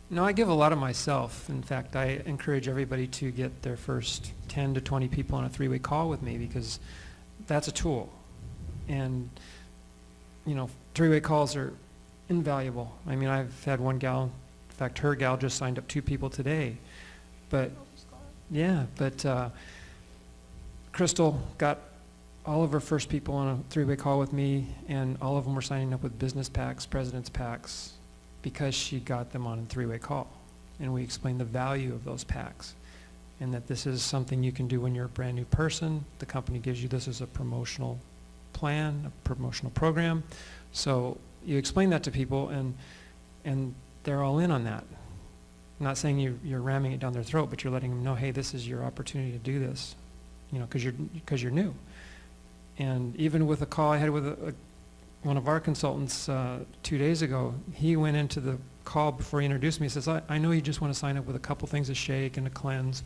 No, I give a lot of myself. In fact, I encourage everybody to get their first 10 to 20 people on a three-way call with me, because that's a tool. And, three-way calls are invaluable. I mean, I've had one gal, in fact, her gal just signed up 2 people today. But, Crystal got all of her first people on a three-way call with me, and all of them were signing up with business packs, president's packs, because she got them on a three-way call. And we explained the value of those packs, and that this is something you can do when you're a brand new person. The company gives you this as a promotional plan, a promotional program. So you explain that to people, and they're all in on that. I'm not saying you're ramming it down their throat, but you're letting them know, hey, this is your opportunity to do this, because you're new. And even with a call I had with one of our consultants 2 days ago, he went into the call before he introduced me. He says, I know you just want to sign up with a couple things to shake and to cleanse.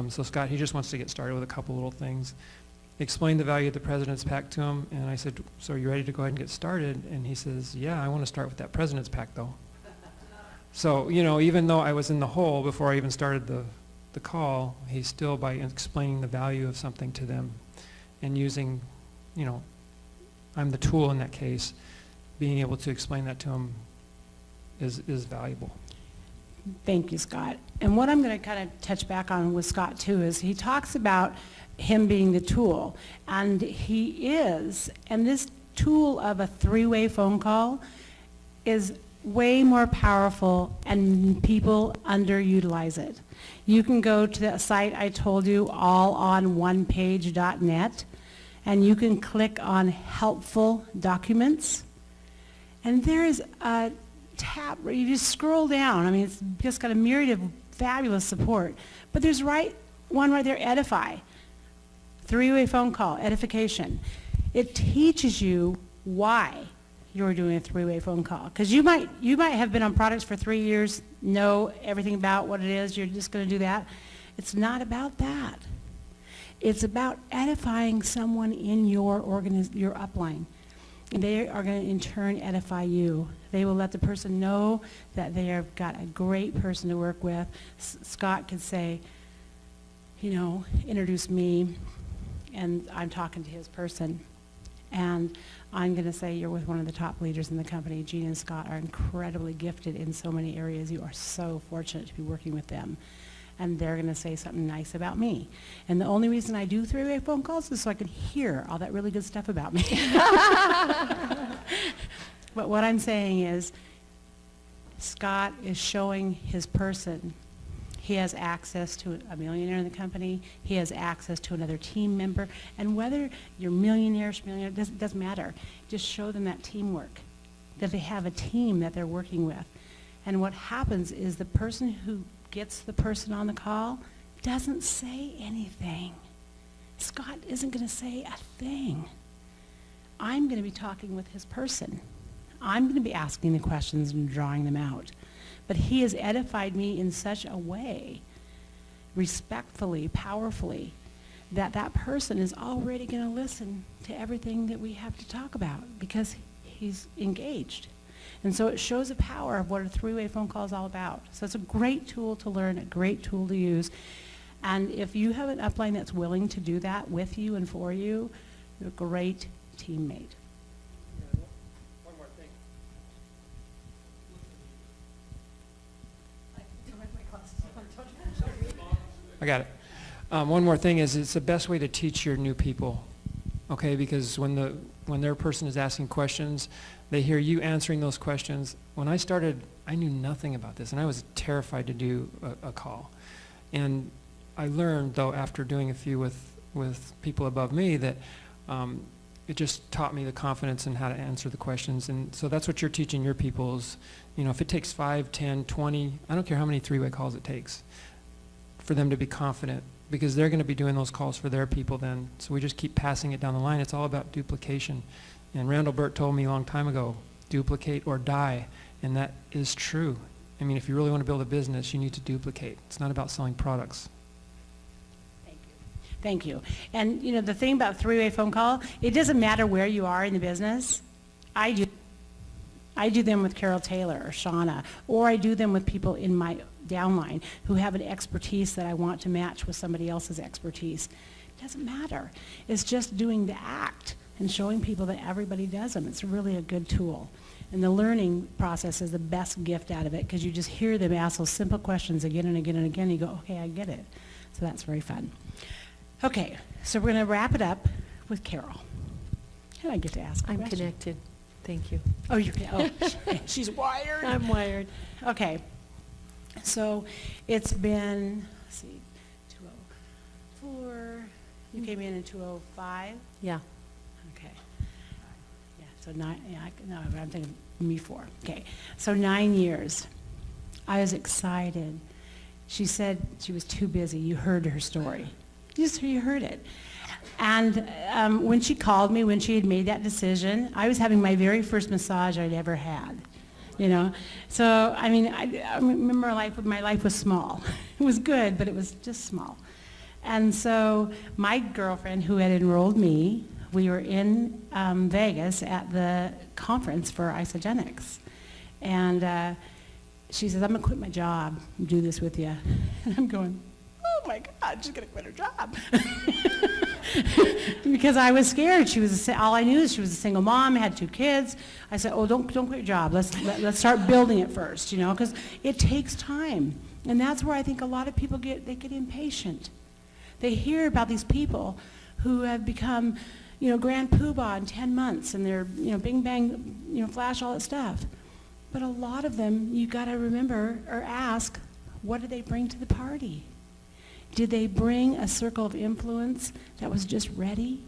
So Scott, he just wants to get started with a couple little things. Explained the value of the President's Pack to him, and I said, so are you ready to go ahead and get started? And he says, yeah, I want to start with that President's Pack though. So, even though I was in the hole before I even started the call, he still, by explaining the value of something to them and using, I'm the tool in that case, being able to explain that to him is valuable. Thank you, Scott. And what I'm going to kind of touch back on with Scott too is he talks about him being the tool, and he is, and this tool of a three-way phone call is way more powerful, and people underutilize it. You can go to the site I told you, allononepage.net, and you can click on helpful documents, and there is a tab where you just scroll down. I mean, it's just got a myriad of fabulous support, but there's one right there, Edify. Three-way phone call, edification. It teaches you why you're doing a three-way phone call. Because you might have been on products for 3 years, know everything about what it is, you're just going to do that. It's not about that. It's about edifying someone in your upline. And they are going to, in turn, edify you. They will let the person know that they have got a great person to work with. Scott could say, introduce me, and I'm talking to his person. And I'm going to say you're with one of the top leaders in the company. Gina and Scott are incredibly gifted in so many areas. You are so fortunate to be working with them. And they're going to say something nice about me. And the only reason I do three-way phone calls is so I can hear all that really good stuff about me. But what I'm saying is Scott is showing his person. He has access to a millionaire in the company. He has access to another team member. And whether you're millionaire, doesn't matter. Just show them that teamwork, that they have a team that they're working with. And what happens is the person who gets the person on the call doesn't say anything. Scott isn't going to say a thing. I'm going to be talking with his person. I'm going to be asking the questions and drawing them out. But he has edified me in such a way, respectfully, powerfully, that that person is already going to listen to everything that we have to talk about because he's engaged. And so it shows the power of what a three-way phone call is all about. So it's a great tool to learn, a great tool to use. And if you have an upline that's willing to do that with you and for you, you're a great teammate. One more thing. I got it. One more thing is it's the best way to teach your new people, okay? Because when their person is asking questions, they hear you answering those questions. When I started, I knew nothing about this, and I was terrified to do a call. And I learned, though, after doing a few with people above me, that it just taught me the confidence in how to answer the questions. And so that's what you're teaching your people is, you know, if it takes 5, 10, 20, I don't care how many three-way calls it takes for them to be confident, because they're going to be doing those calls for their people then. So we just keep passing it down the line. It's all about duplication. And Randall Burt told me a long time ago, duplicate or die. And that is true. I mean, if you really want to build a business, you need to duplicate. It's not about selling products. Thank you. And, you know, the thing about three-way phone call, it doesn't matter where you are in the business. I do them with Carol Taylor or Shauna, or I do them with people in my downline who have an expertise that I want to match with somebody else's expertise. It doesn't matter. It's just doing the act and showing people that everybody does them. It's really a good tool. And the learning process is the best gift out of it because you just hear them ask those simple questions again and again and again. You go, okay, I get it. So that's very fun. Okay, so we're going to wrap it up with Carol. And I get to ask a I'm question. connected. Thank you. Oh, she's wired. I'm wired. Okay, so it's been, let's see, 204, you came in 205? Yeah. Okay. Yeah, so I'm thinking me 4. Okay, so 9 years. I was excited. She said she was too busy. You heard her story. You heard it. And when she called me, when she had made that decision, I was having my very first massage I'd ever had, you know. So, I mean, I remember my life was small. It was good, but it was just small. And so my girlfriend who had enrolled me, we were in Vegas at the conference for Isogenics. And she says, I'm going to quit my job and do this with you. And I'm going, oh my God, she's going to quit her job. Because I was scared. All I knew is she was a single mom, had 2 kids. I said, oh, don't quit your job. Let's start building it first, you know, because it takes time. And that's where I think a lot of people get impatient. They hear about these people who have become, you know, grand poobah in 10 months, and they're, you know, bing, bang, you know, flash, all that stuff. But a lot of them, you got to remember or ask, what do they bring to the party? Did they bring a circle of influence that was just ready?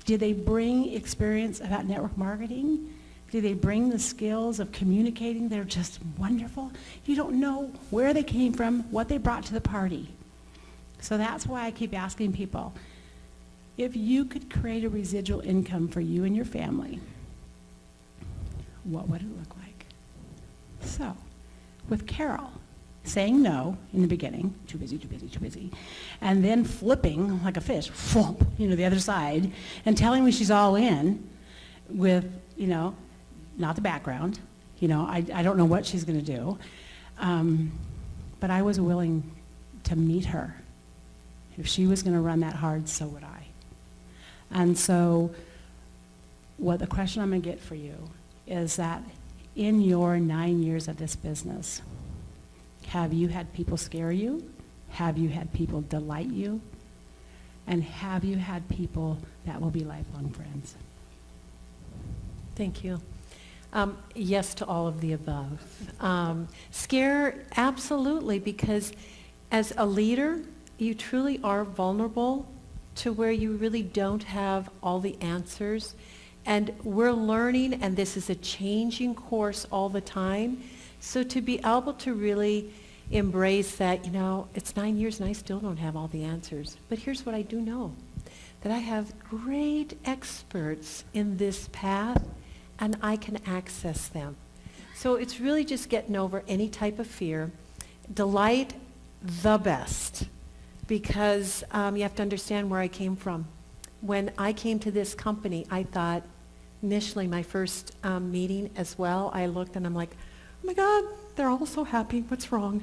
Did they bring experience about network marketing? Did they bring the skills of communicating? They're just wonderful. You don't know where they came from, what they brought to the party. So that's why I keep asking people, if you could create a residual income for you and your family, what would it look like? So, with Carol, saying no in the beginning, too busy, too busy, too busy, and then flipping like a fish, you know, the other side, and telling me she's all in with, you know, not the background, you know, I don't know what she's going to do, but I was willing to meet her. If she was going to run that hard, so would I. And so what the question I'm going to get for you is that in your 9 years of this business, have you had people scare you? Have you had people delight you? And have you had people that will be lifelong friends? Thank you. Yes to all of the above. Scare, absolutely, because as a leader, you truly are vulnerable to where you really don't have all the answers. And we're learning, and this is a changing course all the time. So to be able to really embrace that, it's 9 years and I still don't have all the answers. But here's what I do know, that I have great experts in this path, and I can access them. So it's really just getting over any type of fear. Delight the best, because you have to understand where I came from. When I came to this company, I thought, initially my first meeting as well, I looked and I'm like, oh my God, they're all so happy. What's wrong?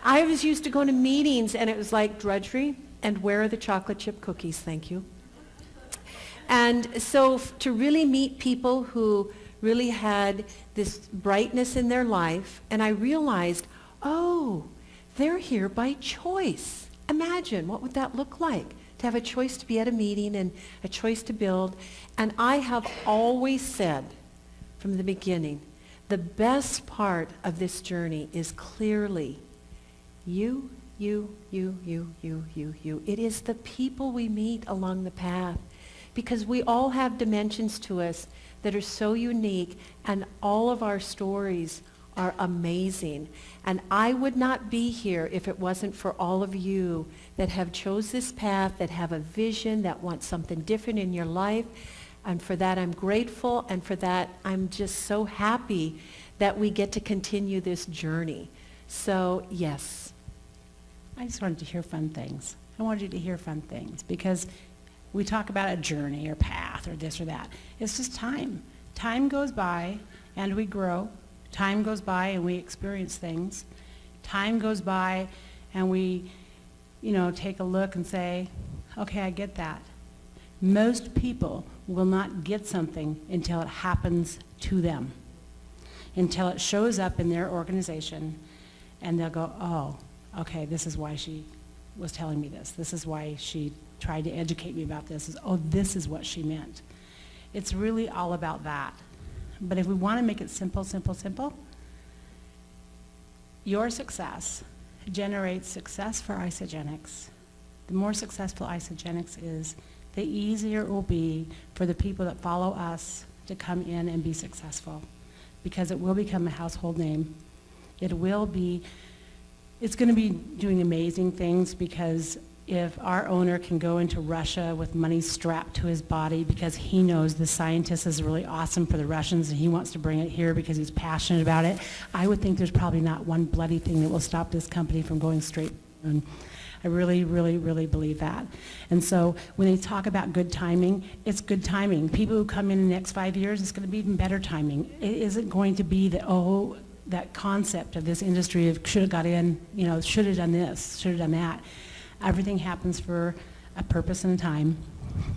I was used to going to meetings and it was like drudgery and where are the chocolate chip cookies? Thank you. And so to really meet people who really had this brightness in their life, and I realized, oh, they're here by choice. Imagine, what would that look like? To have a choice to be at a meeting and a choice to build. And I have always said from the beginning, the best part of this journey is clearly you. It is the people we meet along the path, because we all have dimensions to us that are so unique, and all of our stories are amazing. And I would not be here if it wasn't for all of you that have chose this path, that have a vision, that want something different in your life. And for that, I'm grateful. And for that, I'm just so happy that we get to continue this journey. So, yes. I just wanted to hear fun things. I wanted you to hear fun things because we talk about a journey or path or this or that. It's just time. Time goes by and we grow. Time goes by and we experience things. Time goes by and we, take a look and say, okay, I get that. Most people will not get something until it happens to them, until it shows up in their organization, and they'll go, oh, okay, this is why she was telling me this. This is why she tried to educate me about this. Oh, this is what she meant. It's really all about that. But if we want to make it simple, your success generates success for Isogenics. The more successful Isogenics is, the easier it will be for the people that follow us to come in and be successful, because it will become a household name. It's going to be doing amazing things, because if our owner can go into Russia with money strapped to his body because he knows the scientist is really awesome for the Russians and he wants to bring it here because he's passionate about it, I would think there's probably not one bloody thing that will stop this company from going straight. And I really, really, really believe that. And so when they talk about good timing, it's good timing. People who come in the next 5 years, it's going to be even better timing. It isn't going to be that concept of this industry of should have got in, should have done this, should have done that. Everything happens for a purpose and a time.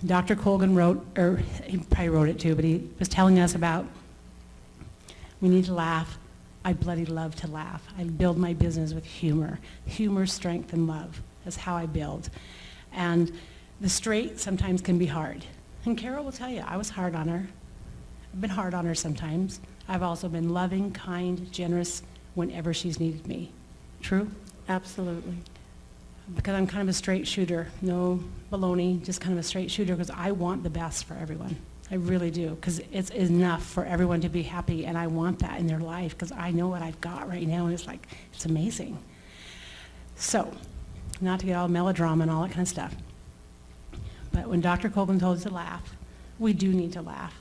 Dr. Colgan wrote, or he probably wrote it too, but he was telling us about we need to laugh. I bloody love to laugh. I build my business with humor. Humor, strength, and love. That's how I build. And the straight sometimes can be hard. And Carol will tell you, I was hard on her. I've been hard on her sometimes. I've also been loving, kind, generous whenever she's needed me. True? Absolutely. Because I'm kind of a straight shooter. No baloney, just kind of a straight shooter, because I want the best for everyone. I really do, because it's enough for everyone to be happy, and I want that in their life, because I know what I've got right now, and it's amazing. So, not to get all melodrama and all that kind of stuff, but when Dr. Colgan told us to laugh, we do need to laugh.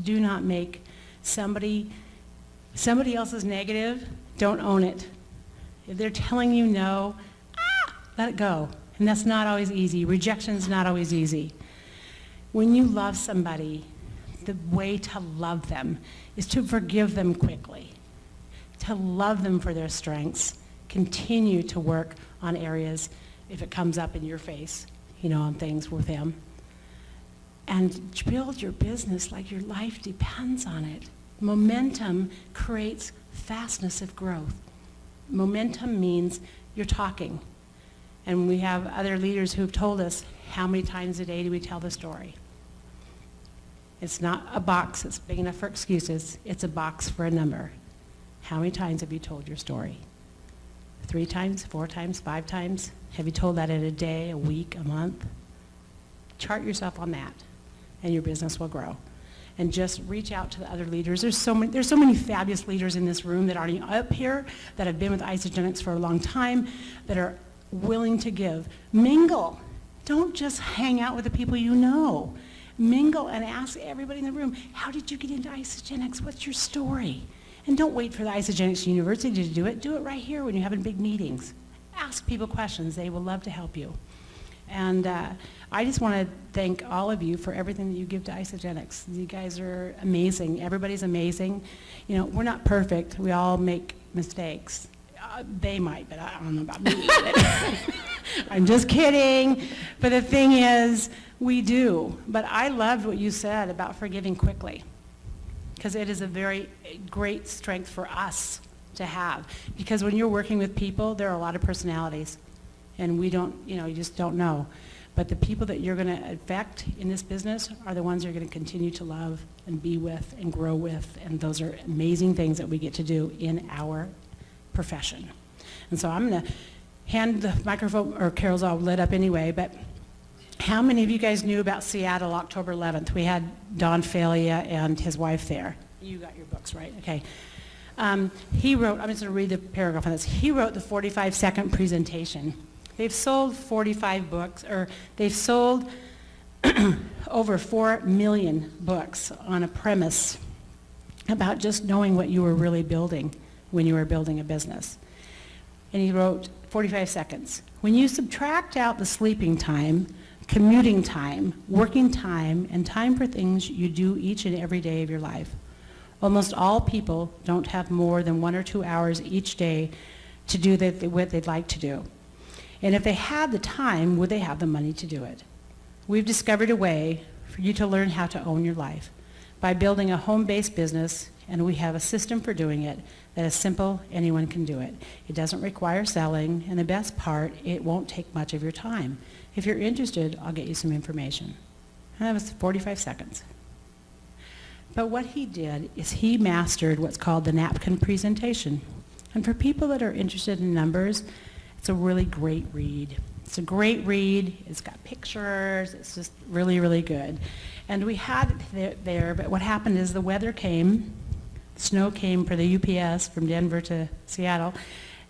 Do not make somebody else's negative, don't own it. If they're telling you no, let it go. And that's not always easy. Rejection's not always easy. When you love somebody, the way to love them is to forgive them quickly, to love them for their strengths, continue to work on areas if it comes up in your face, on things with them, and build your business like your life depends on it. Momentum creates fastness of growth. Momentum means you're talking. And we have other leaders who've told us, how many times a day do we tell the story? It's not a box that's big enough for excuses. It's a box for a number. How many times have you told your story? 3 times, 4 times, 5 times? Have you told that in a day, a week, a month? Chart yourself on that, and your business will grow. And just reach out to the other leaders. There's so many fabulous leaders in this room that aren't up here, that have been with Isogenics for a long time, that are willing to give. Mingle. Don't just hang out with the people you know. Mingle and ask everybody in the room, how did you get into Isogenics? What's your story? And don't wait for the Isogenics University to do it. Do it right here when you're having big meetings. Ask people questions. They will love to help you. And I just want to thank all of you for everything that you give to Isogenics. You guys are amazing. Everybody's amazing. You know, we're not perfect. We all make mistakes. They might, but I don't know about me. I'm just kidding. But the thing is, we do. But I loved what you said about forgiving quickly, because it is a very great strength for us to have. Because when you're working with people, there are a lot of personalities. And we don't, you just don't know. But the people that you're going to affect in this business are the ones you're going to continue to love and be with and grow with. And those are amazing things that we get to do in our profession. And so I'm going to hand the microphone, or Carol's all lit up anyway, but how many of you guys knew about Seattle, October 11th? We had Don Falia and his wife there. You got your books, right? Okay. He wrote, I'm just going to read the paragraph on this. He wrote the 45-second presentation. They've sold 45 books, or they've sold over 4 million books on a premise about just knowing what you were really building when you were building a business. And he wrote 45 seconds. When you subtract out the sleeping time, commuting time, working time, and time for things you do each and every day of your life, almost all people don't have more than 1 or 2 hours each day to do what they'd like to do. And if they had the time, would they have the money to do it? We've discovered a way for you to learn how to own your life by building a home-based business, and we have a system for doing it that is simple. Anyone can do it. It doesn't require selling, and the best part, it won't take much of your time. If you're interested, I'll get you some information. And that was 45 seconds. But what he did is he mastered what's called the napkin presentation. And for people that are interested in numbers, it's a really great read. It's a great read. It's got pictures. It's just really, really good. And we had it there, but what happened is the weather came, snow came for the UPS from Denver to Seattle,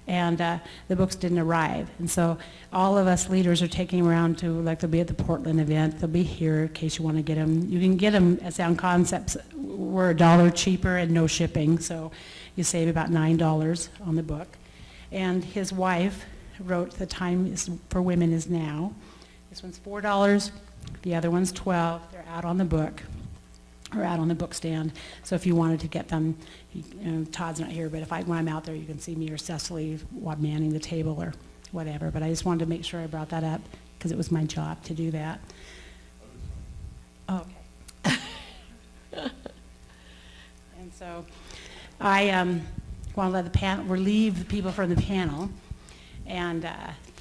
and the books didn't arrive. And so all of us leaders are taking them around to, like, they'll be at the Portland event. They'll be here in case you want to get them. You can get them at Sound Concepts. We're $1 cheaper and no shipping, so you save about $9 on the book. And his wife wrote The Time is for Women is Now. This one's $4. The other one's $12. They're out on the book, or out on the book stand. So if you wanted to get them, Todd's not here, but when I'm out there, you can see me or Cecily manning the table or whatever. But I just wanted to make sure I brought that up because it was my job to do that. Oh, okay. And so I want to let relieve the people from the panel. And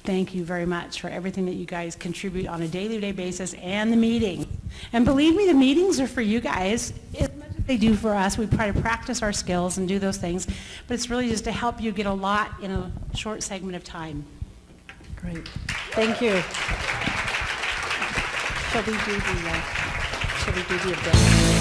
thank you very much for everything that you guys contribute on a day-to-day basis and the meeting. And believe me, the meetings are for you guys as much as they do for us. We try to practice our skills and do those things, but it's really just to help you get a lot in a short segment of time. Great. Thank you. Shall we do the event?